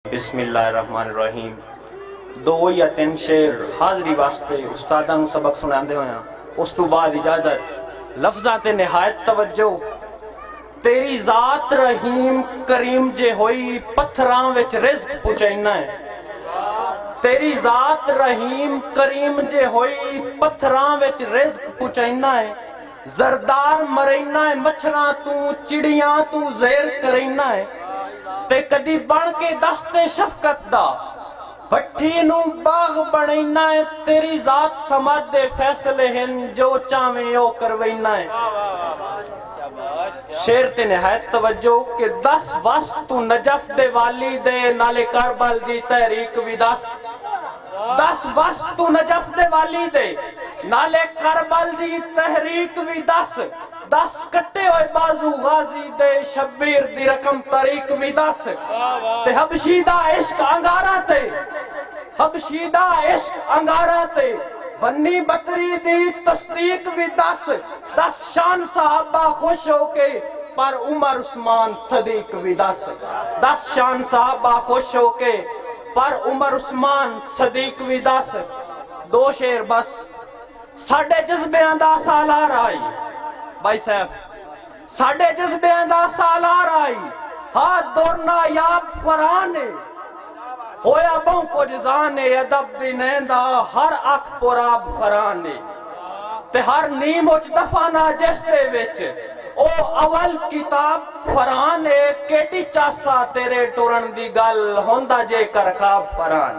बिस्मिल्लाहिर्रहमानिर्रहीम। दो या तीन शेर हाजरी वास्ते उस्तादां नूं सबक सुनांदे होया उस तो बाद इजाजत। लफ्ज़ां ते निहायत तवज्जो। तेरी जात रहीम करीम जे होई पत्थरां विच रिज़्क पहुंचाइना है। तेरी जात रहीम करीम जे होई पत्थरां विच रिज़्क पहुंचाइना है। जरदार मरैना है मच्छरां तू चिड़ियां तू ज़ेर करैना है। ते कदी बन के दस्ते शफकत दा भट्टी नू बाग बनैना है। तेरी जात समझ दे फैसले हैं जो चावें ओ करवैना है। शेर ते निहायत तवज्जो के 10 वस्फ तू नजफ दे वाली दे नाले करबल दी तहरीक भी 10 वस्फ तू नजफ दे वाली दे नाले करबल दी तहरीक भी 10 कट्टे हुए बाजू गाजी दे शब्बीर दी रकम तारीख भी 10 ते हबशीदा इश्क अंगारा ते बन्नी बतरी दी तस्दीक भी 10 शान साहबा खुश होके पर उमर उस्मान सदीक भी 10 शान साहबा खुश होके पर उमर उस्मान सदीक भी 10। दो शेर बस। साडे जज्बियां दा सालार आई भाई साहब, साडे जज्बियां दा सालार आई हाथ दौरना याब फराने होया बहु कुछ जाने अदब दी नैंदा हर अख पुराब फराने ते हर नीम उच दफाना जिस दे विच ओ अवल किताब फराने केटी चासा तेरे टुरन दी गल होंदा जे कर खाब फरान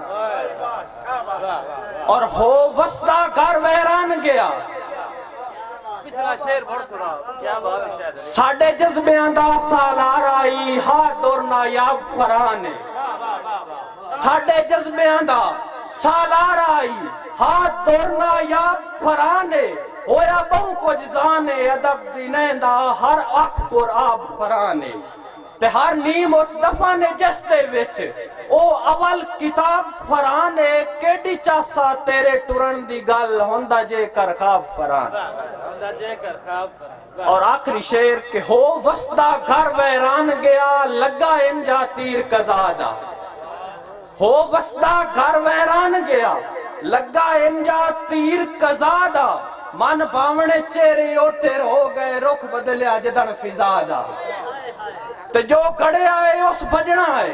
और हो वसदा घर वैरान गया। साडे जज्बियां दा सालार आई हाथ दौरना याब फराने। साडे जज्बियां दा सालार आई हाथ दौरना याब फराने होया बहु कुछ जाने अदब दी नैंदा हर अख पुर आब फराने ते हर नीम उच दफाने जिस दे विच ओ अवल किताब फराने केडी चासा तेरे टुरन दी गल होंदा जे कर खाब फरान। और आखिरी शेर के हो वसदा घर वैरान गया लगा इंजा तीर कजादा। हो वसदा घर वैरान गया लगा इंजा तीर कजादा मन भावने चेहरे ओटेर हो गए रुख बदलिया जदन फिजादा ते जो गड़िया है उस बजना है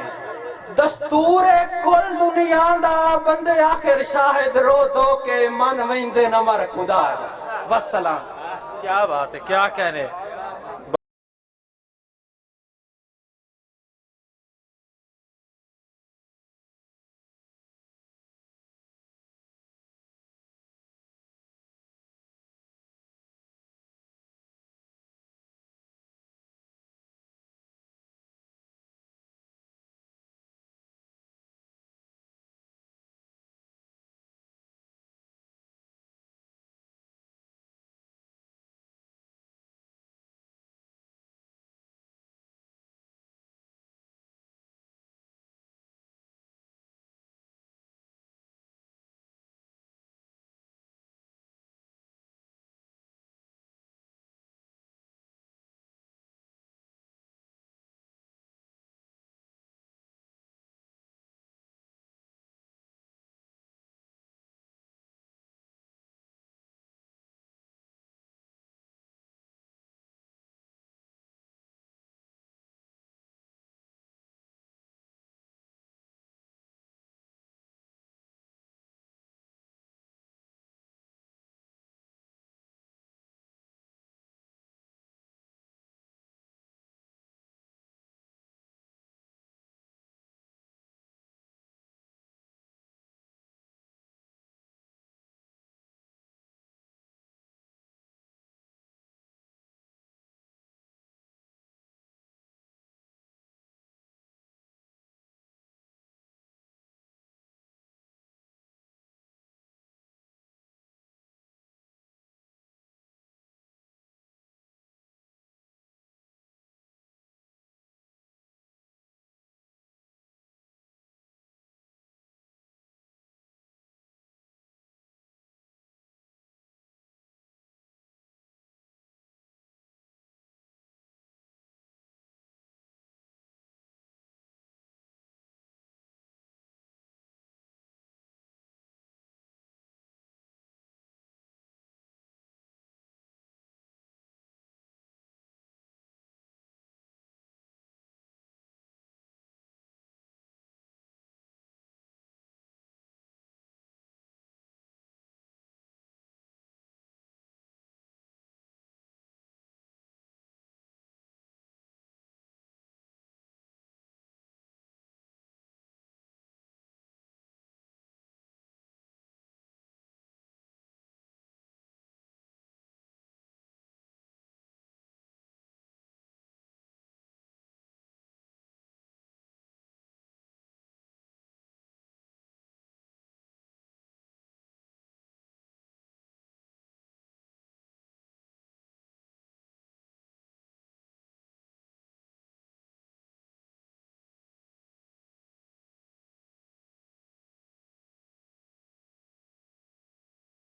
दस्तूर कुल दुनिया दा बंदे आखिर शाहिद रो दो के मन वेंदे नमर खुदा दा। वस्सलाम। क्या बात है, क्या कहने।